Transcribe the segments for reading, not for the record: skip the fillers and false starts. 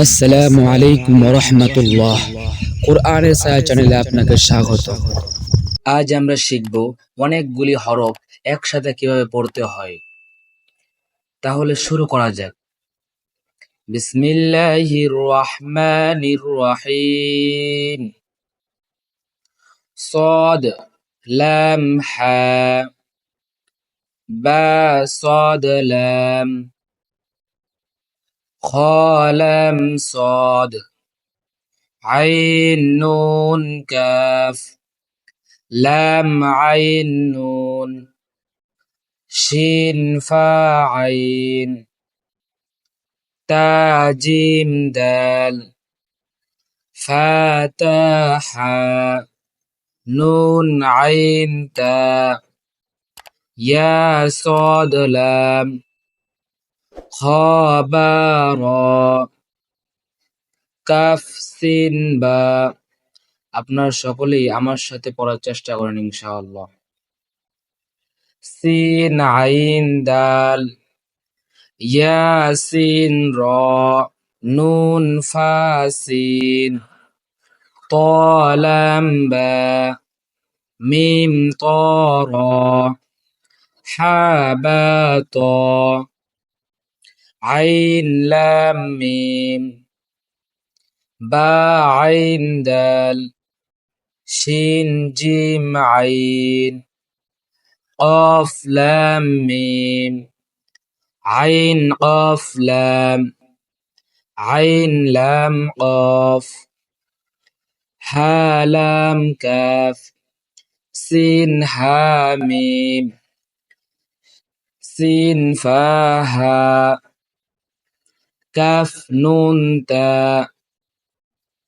আসসালামু আলাইকুম ওয়া রাহমাতুল্লাহ। কোরআনের ছায়া চ্যানেলে আপনাকে স্বাগত। আজ আমরা শিখব অনেকগুলি হরফ একসাথে কিভাবে পড়তে হয়। তাহলে শুরু করা যাক। বিসমিল্লাহির রহমানির রহিম। صاد لام হা বা صاد لام خ لام صاد عين نون كاف لام عين نون شين فا عين تا جيم دال فا تا حا نون عين تا يا صاد لام خا با را কাফ সিন বা। আপনারা সকলেই আমার সাথে পড়ার চেষ্টা করেন ইনশাআল্লাহ। সিন আইন দাল ইয়াসিন র নুন ফা সিন ত লাম বা মিম ত র হা বা ত আইন লাম মিম বা আইন দাল শিন জিম আইন قاف لام ميم عين قاف لام عين لام قاف ها لام كاف سين ها ميم سين فا ها كاف نون تا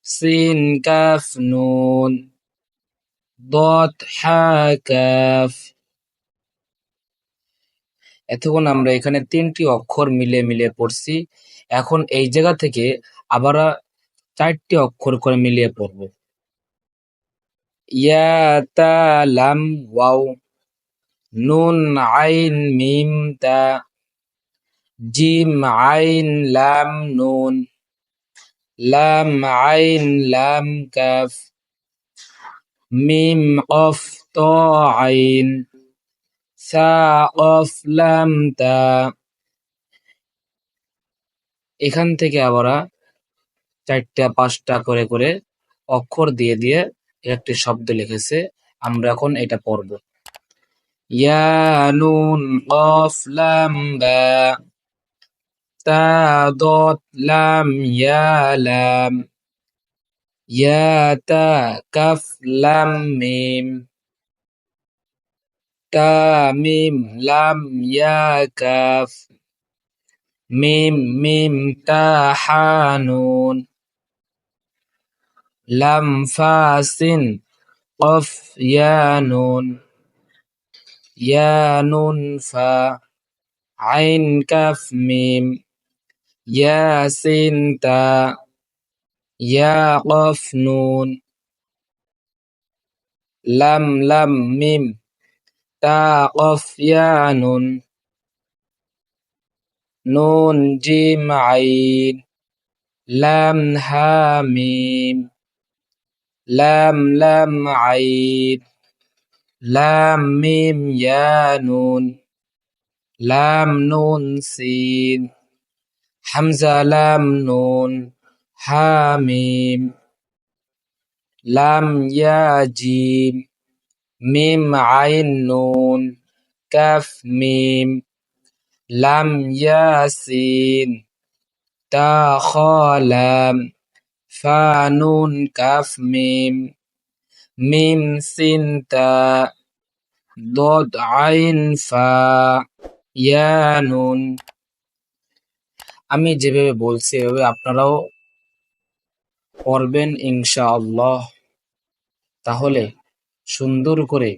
سين كاف نون ضاد حا كاف। এতক্ষণ আমরা এখানে ৩টি অক্ষর মিলিয়ে পড়ছি। এখন এই জায়গা থেকে আবার ৪টি অক্ষর করে মিলিয়ে পড়ব। ইয়া তা লাম ওয়াও নুন আইন মিম তা জিম আইন লাম নুন লাম আইন লাম কাফ মিম কফ ত আইন সা কফ লাম তা। এখান থেকে আবার ৪টা ৫টা করে অক্ষর দিয়ে একটি শব্দ লিখেছে। আমরা এখন এটা পড়ব। ইয়া নুন কফ লাম বা তা দত লাম ইয়া লাম ইয়া তা কাফ লাম মিম তা মিম লাম ইয়া কাফ মিম মিম তা হা নুন লাম ফা সিন قف يا نون يا نون فا عين كاف ميم يا سين تا يا قف نون لم لم ميم تا قف يا نون نون جيم عين لام ها ميم لام لام عين لام ميم يا نون لام نون سين حمزة لام نون حاميم لام يا جيم ميم عين نون كاف ميم لام يا سين تا خا لام فا نون كاف ميم মিম সিন তা ضاد আইন ফা ইয়া নুন। আমি যেভাবে বলছি এভাবে আপনারাও পড়বেন ইনশাআল্লাহ। তাহলে সুন্দর করে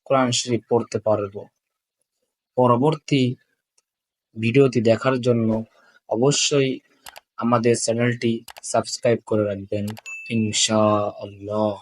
কোরআন শরীফ পড়তে পারবো। পরবর্তী ভিডিওটি দেখার জন্য অবশ্যই আমাদের চ্যানেলটি সাবস্ক্রাইব করে রাখবেন ইনশাআল্লাহ।